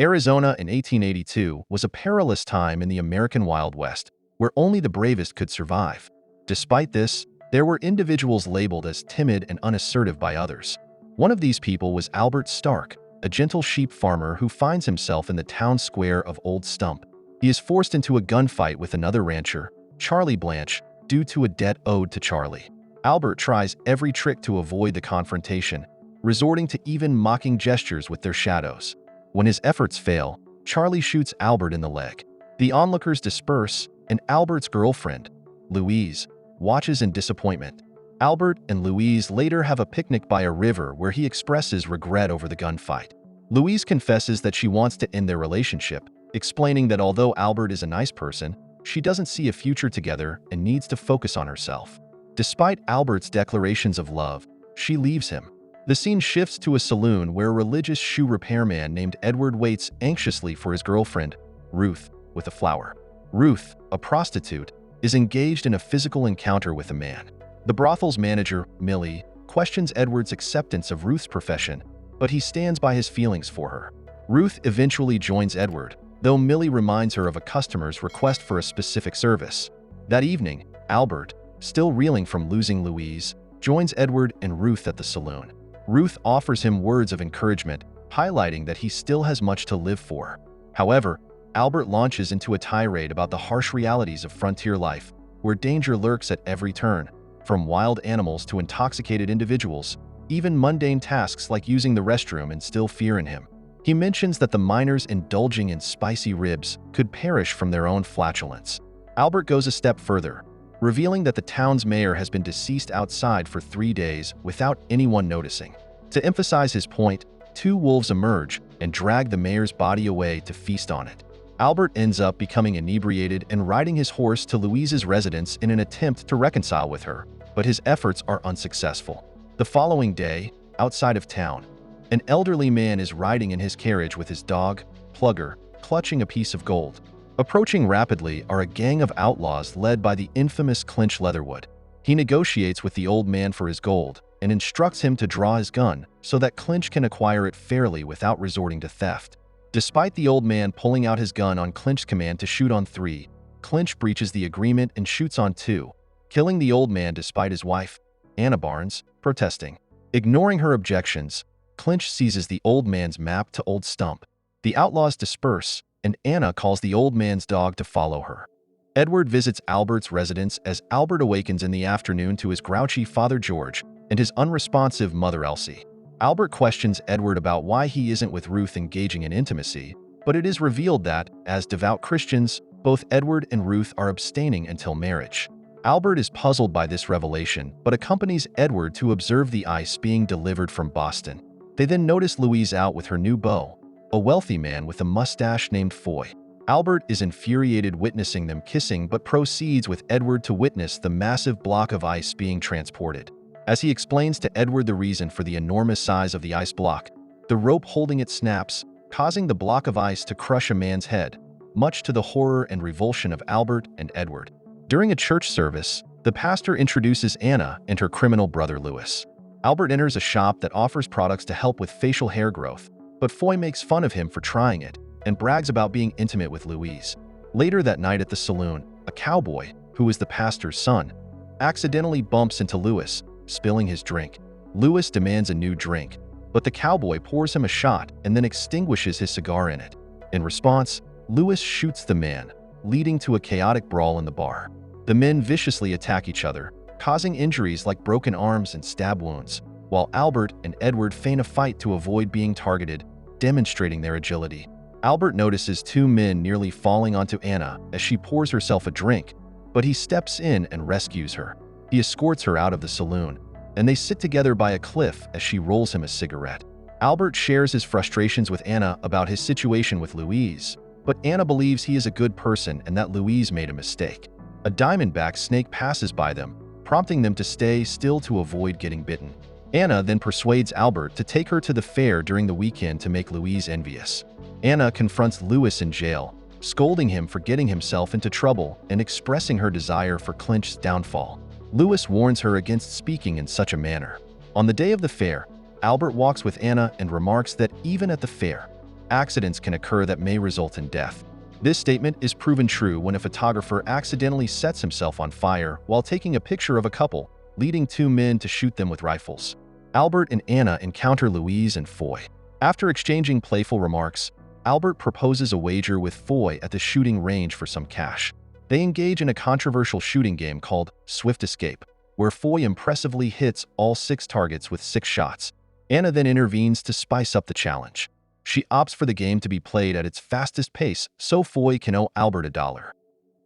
Arizona in 1882 was a perilous time in the American Wild West, where only the bravest could survive. Despite this, there were individuals labeled as timid and unassertive by others. One of these people was Albert Stark, a gentle sheep farmer who finds himself in the town square of Old Stump. He is forced into a gunfight with another rancher, Charlie Blanche, due to a debt owed to Charlie. Albert tries every trick to avoid the confrontation, resorting to even mocking gestures with their shadows. When his efforts fail, Charlie shoots Albert in the leg. The onlookers disperse, and Albert's girlfriend, Louise, watches in disappointment. Albert and Louise later have a picnic by a river where he expresses regret over the gunfight. Louise confesses that she wants to end their relationship, explaining that although Albert is a nice person, she doesn't see a future together and needs to focus on herself. Despite Albert's declarations of love, she leaves him. The scene shifts to a saloon where a religious shoe repairman named Edward waits anxiously for his girlfriend, Ruth, with a flower. Ruth, a prostitute, is engaged in a physical encounter with a man. The brothel's manager, Millie, questions Edward's acceptance of Ruth's profession, but he stands by his feelings for her. Ruth eventually joins Edward, though Millie reminds her of a customer's request for a specific service. That evening, Albert, still reeling from losing Louise, joins Edward and Ruth at the saloon. Ruth offers him words of encouragement, highlighting that he still has much to live for. However, Albert launches into a tirade about the harsh realities of frontier life, where danger lurks at every turn, from wild animals to intoxicated individuals. Even mundane tasks like using the restroom instill fear in him. He mentions that the miners indulging in spicy ribs could perish from their own flatulence. Albert goes a step further, revealing that the town's mayor has been deceased outside for 3 days without anyone noticing. To emphasize his point, 2 wolves emerge and drag the mayor's body away to feast on it. Albert ends up becoming inebriated and riding his horse to Louise's residence in an attempt to reconcile with her, but his efforts are unsuccessful. The following day, outside of town, an elderly man is riding in his carriage with his dog, Plugger, clutching a piece of gold. Approaching rapidly are a gang of outlaws led by the infamous Clinch Leatherwood. He negotiates with the old man for his gold and instructs him to draw his gun so that Clinch can acquire it fairly without resorting to theft. Despite the old man pulling out his gun on Clinch's command to shoot on 3, Clinch breaches the agreement and shoots on 2, killing the old man despite his wife, Anna Barnes, protesting. Ignoring her objections, Clinch seizes the old man's map to Old Stump. The outlaws disperse, and Anna calls the old man's dog to follow her. Edward visits Albert's residence as Albert awakens in the afternoon to his grouchy father George and his unresponsive mother Elsie. Albert questions Edward about why he isn't with Ruth engaging in intimacy, but it is revealed that, as devout Christians, both Edward and Ruth are abstaining until marriage. Albert is puzzled by this revelation, but accompanies Edward to observe the ice being delivered from Boston. They then notice Louise out with her new beau, a wealthy man with a mustache named Foy. Albert is infuriated witnessing them kissing but proceeds with Edward to witness the massive block of ice being transported. As he explains to Edward the reason for the enormous size of the ice block, the rope holding it snaps, causing the block of ice to crush a man's head, much to the horror and revulsion of Albert and Edward. During a church service, the pastor introduces Anna and her criminal brother Louis. Albert enters a shop that offers products to help with facial hair growth, but Foy makes fun of him for trying it and brags about being intimate with Louise. Later that night at the saloon, a cowboy, who is the pastor's son, accidentally bumps into Louis, spilling his drink. Louis demands a new drink, but the cowboy pours him a shot and then extinguishes his cigar in it. In response, Louis shoots the man, leading to a chaotic brawl in the bar. The men viciously attack each other, causing injuries like broken arms and stab wounds, while Albert and Edward feign a fight to avoid being targeted, demonstrating their agility. Albert notices 2 men nearly falling onto Anna as she pours herself a drink, but he steps in and rescues her. He escorts her out of the saloon, and they sit together by a cliff as she rolls him a cigarette. Albert shares his frustrations with Anna about his situation with Louise, but Anna believes he is a good person and that Louise made a mistake. A diamondback snake passes by them, prompting them to stay still to avoid getting bitten. Anna then persuades Albert to take her to the fair during the weekend to make Louise envious. Anna confronts Louis in jail, scolding him for getting himself into trouble and expressing her desire for Clinch's downfall. Louis warns her against speaking in such a manner. On the day of the fair, Albert walks with Anna and remarks that even at the fair, accidents can occur that may result in death. This statement is proven true when a photographer accidentally sets himself on fire while taking a picture of a couple, leading two men to shoot them with rifles. Albert and Anna encounter Louise and Foy. After exchanging playful remarks, Albert proposes a wager with Foy at the shooting range for some cash. They engage in a controversial shooting game called Swift Escape, where Foy impressively hits all 6 targets with 6 shots. Anna then intervenes to spice up the challenge. She opts for the game to be played at its fastest pace so Foy can owe Albert $1.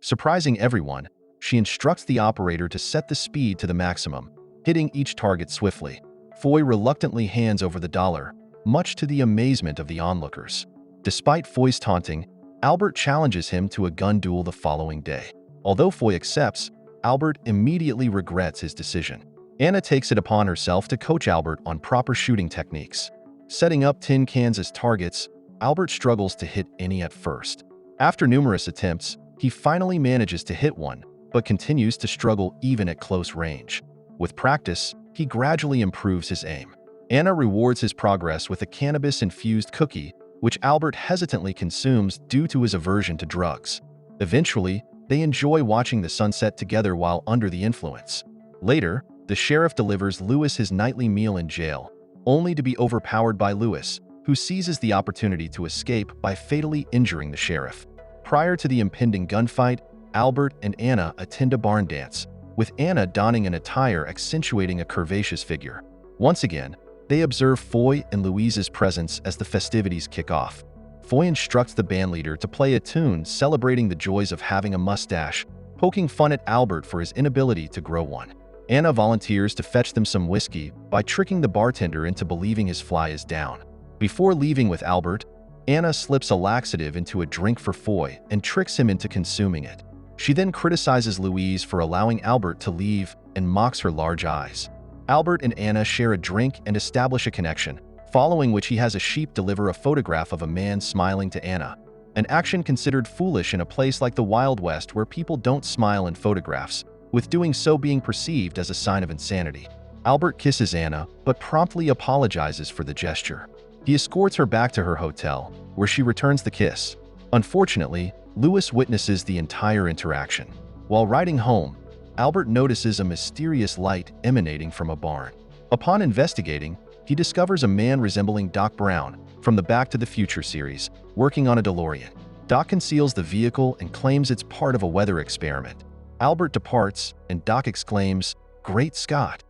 Surprising everyone, she instructs the operator to set the speed to the maximum, hitting each target swiftly. Foy reluctantly hands over the dollar, much to the amazement of the onlookers. Despite Foy's taunting, Albert challenges him to a gun duel the following day. Although Foy accepts, Albert immediately regrets his decision. Anna takes it upon herself to coach Albert on proper shooting techniques. Setting up tin cans as targets, Albert struggles to hit any at first. After numerous attempts, he finally manages to hit one, but continues to struggle even at close range. With practice, he gradually improves his aim. Anna rewards his progress with a cannabis-infused cookie, which Albert hesitantly consumes due to his aversion to drugs. Eventually, they enjoy watching the sunset together while under the influence. Later, the sheriff delivers Lewis his nightly meal in jail, only to be overpowered by Lewis, who seizes the opportunity to escape by fatally injuring the sheriff. Prior to the impending gunfight, Albert and Anna attend a barn dance, with Anna donning an attire accentuating a curvaceous figure. Once again, they observe Foy and Louise's presence as the festivities kick off. Foy instructs the bandleader to play a tune celebrating the joys of having a mustache, poking fun at Albert for his inability to grow one. Anna volunteers to fetch them some whiskey by tricking the bartender into believing his fly is down. Before leaving with Albert, Anna slips a laxative into a drink for Foy and tricks him into consuming it. She then criticizes Louise for allowing Albert to leave and mocks her large eyes. Albert and Anna share a drink and establish a connection, following which he has a sheep deliver a photograph of a man smiling to Anna, an action considered foolish in a place like the Wild West where people don't smile in photographs, with doing so being perceived as a sign of insanity. Albert kisses Anna, but promptly apologizes for the gesture. He escorts her back to her hotel, where she returns the kiss. Unfortunately, Lewis witnesses the entire interaction. While riding home, Albert notices a mysterious light emanating from a barn. Upon investigating, he discovers a man resembling Doc Brown from the Back to the Future series, working on a DeLorean. Doc conceals the vehicle and claims it's part of a weather experiment. Albert departs, and Doc exclaims, "Great Scott!"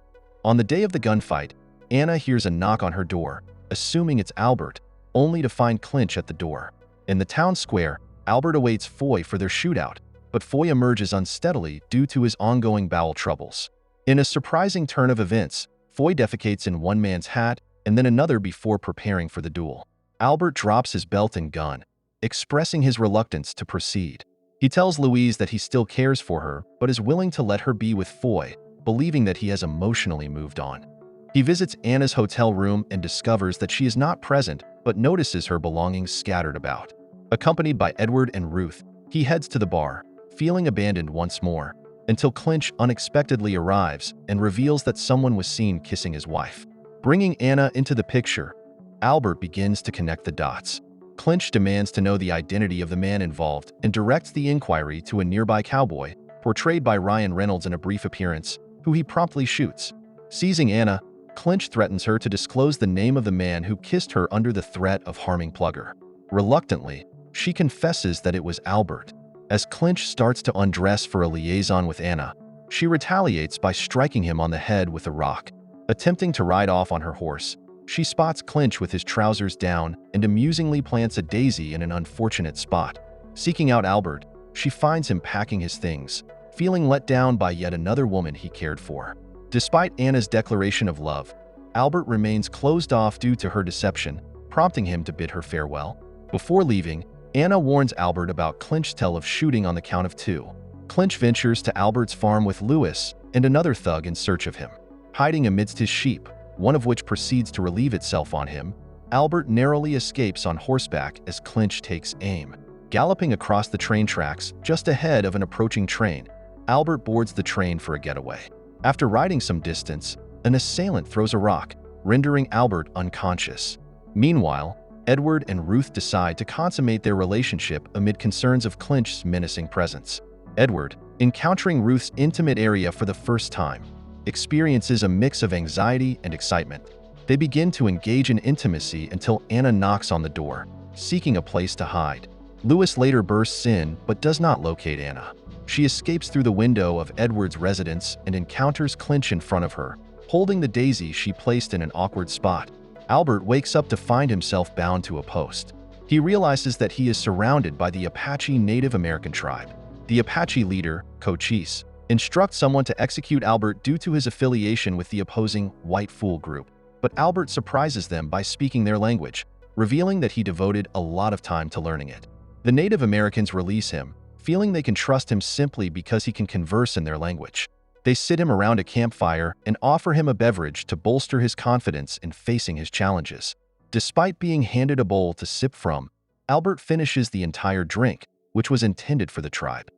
On the day of the gunfight, Anna hears a knock on her door, assuming it's Albert, only to find Clinch at the door. In the town square, Albert awaits Foy for their shootout, but Foy emerges unsteadily due to his ongoing bowel troubles. In a surprising turn of events, Foy defecates in one man's hat and then another before preparing for the duel. Albert drops his belt and gun, expressing his reluctance to proceed. He tells Louise that he still cares for her, but is willing to let her be with Foy, believing that he has emotionally moved on. He visits Anna's hotel room and discovers that she is not present, but notices her belongings scattered about. Accompanied by Edward and Ruth, he heads to the bar, feeling abandoned once more, until Clinch unexpectedly arrives and reveals that someone was seen kissing his wife. Bringing Anna into the picture, Albert begins to connect the dots. Clinch demands to know the identity of the man involved and directs the inquiry to a nearby cowboy, portrayed by Ryan Reynolds in a brief appearance, who he promptly shoots. Seizing Anna, Clinch threatens her to disclose the name of the man who kissed her under the threat of harming Plugger. Reluctantly, she confesses that it was Albert. As Clinch starts to undress for a liaison with Anna, she retaliates by striking him on the head with a rock. Attempting to ride off on her horse, she spots Clinch with his trousers down and amusingly plants a daisy in an unfortunate spot. Seeking out Albert, she finds him packing his things, feeling let down by yet another woman he cared for. Despite Anna's declaration of love, Albert remains closed off due to her deception, prompting him to bid her farewell. Before leaving, Anna warns Albert about Clinch's tell of shooting on the count of 2. Clinch ventures to Albert's farm with Lewis and another thug in search of him. Hiding amidst his sheep, one of which proceeds to relieve itself on him, Albert narrowly escapes on horseback as Clinch takes aim. Galloping across the train tracks just ahead of an approaching train, Albert boards the train for a getaway. After riding some distance, an assailant throws a rock, rendering Albert unconscious. Meanwhile, Edward and Ruth decide to consummate their relationship amid concerns of Clinch's menacing presence. Edward, encountering Ruth's intimate area for the first time, experiences a mix of anxiety and excitement. They begin to engage in intimacy until Anna knocks on the door, seeking a place to hide. Lewis later bursts in but does not locate Anna. She escapes through the window of Edward's residence and encounters Clinch in front of her, holding the daisy she placed in an awkward spot. Albert wakes up to find himself bound to a post. He realizes that he is surrounded by the Apache Native American tribe. The Apache leader, Cochise, instructs someone to execute Albert due to his affiliation with the opposing White Fool group, but Albert surprises them by speaking their language, revealing that he devoted a lot of time to learning it. The Native Americans release him, feeling they can trust him simply because he can converse in their language. They sit him around a campfire and offer him a beverage to bolster his confidence in facing his challenges. Despite being handed a bowl to sip from, Albert finishes the entire drink, which was intended for the tribe.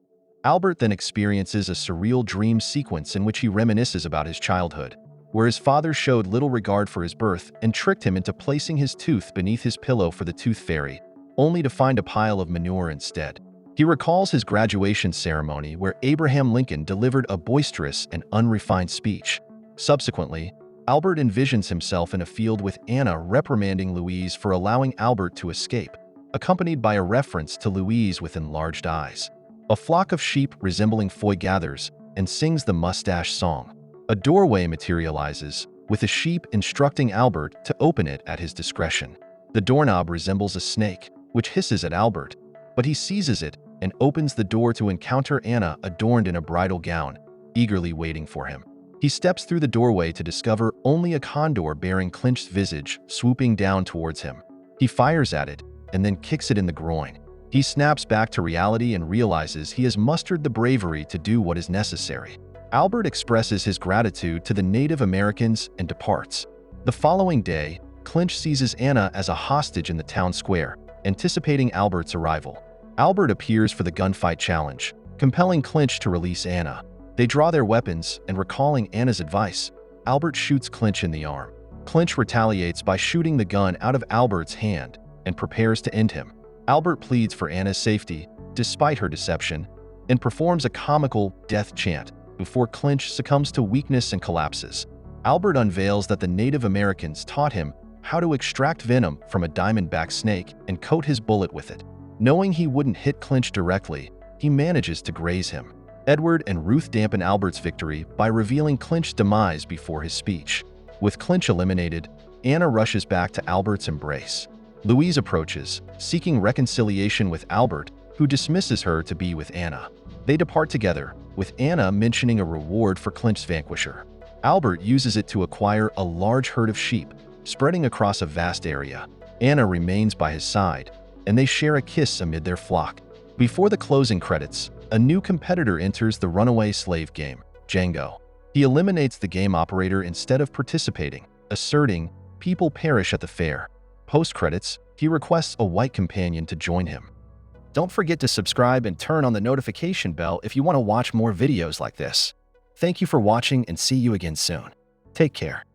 Albert then experiences a surreal dream sequence in which he reminisces about his childhood, where his father showed little regard for his birth and tricked him into placing his tooth beneath his pillow for the tooth fairy, only to find a pile of manure instead. He recalls his graduation ceremony where Abraham Lincoln delivered a boisterous and unrefined speech. Subsequently, Albert envisions himself in a field with Anna reprimanding Louise for allowing Albert to escape, accompanied by a reference to Louise with enlarged eyes. A flock of sheep resembling Foy gathers and sings the mustache song. A doorway materializes, with a sheep instructing Albert to open it at his discretion. The doorknob resembles a snake, which hisses at Albert, but he seizes it and opens the door to encounter Anna adorned in a bridal gown, eagerly waiting for him. He steps through the doorway to discover only a condor bearing Clinch's visage swooping down towards him. He fires at it and then kicks it in the groin. He snaps back to reality and realizes he has mustered the bravery to do what is necessary. Albert expresses his gratitude to the Native Americans and departs. The following day, Clinch seizes Anna as a hostage in the town square, anticipating Albert's arrival. Albert appears for the gunfight challenge, compelling Clinch to release Anna. They draw their weapons, and recalling Anna's advice, Albert shoots Clinch in the arm. Clinch retaliates by shooting the gun out of Albert's hand and prepares to end him. Albert pleads for Anna's safety, despite her deception, and performs a comical death chant before Clinch succumbs to weakness and collapses. Albert unveils that the Native Americans taught him how to extract venom from a diamondback snake and coat his bullet with it. Knowing he wouldn't hit Clinch directly, he manages to graze him. Edward and Ruth dampen Albert's victory by revealing Clinch's demise before his speech. With Clinch eliminated, Anna rushes back to Albert's embrace. Louise approaches, seeking reconciliation with Albert, who dismisses her to be with Anna. They depart together, with Anna mentioning a reward for Clinch's vanquisher. Albert uses it to acquire a large herd of sheep, spreading across a vast area. Anna remains by his side, and they share a kiss amid their flock. Before the closing credits, a new competitor enters the runaway slave game, Django. He eliminates the game operator instead of participating, asserting, "People perish at the fair." Post-credits, he requests a white companion to join him. Don't forget to subscribe and turn on the notification bell if you want to watch more videos like this. Thank you for watching and see you again soon. Take care.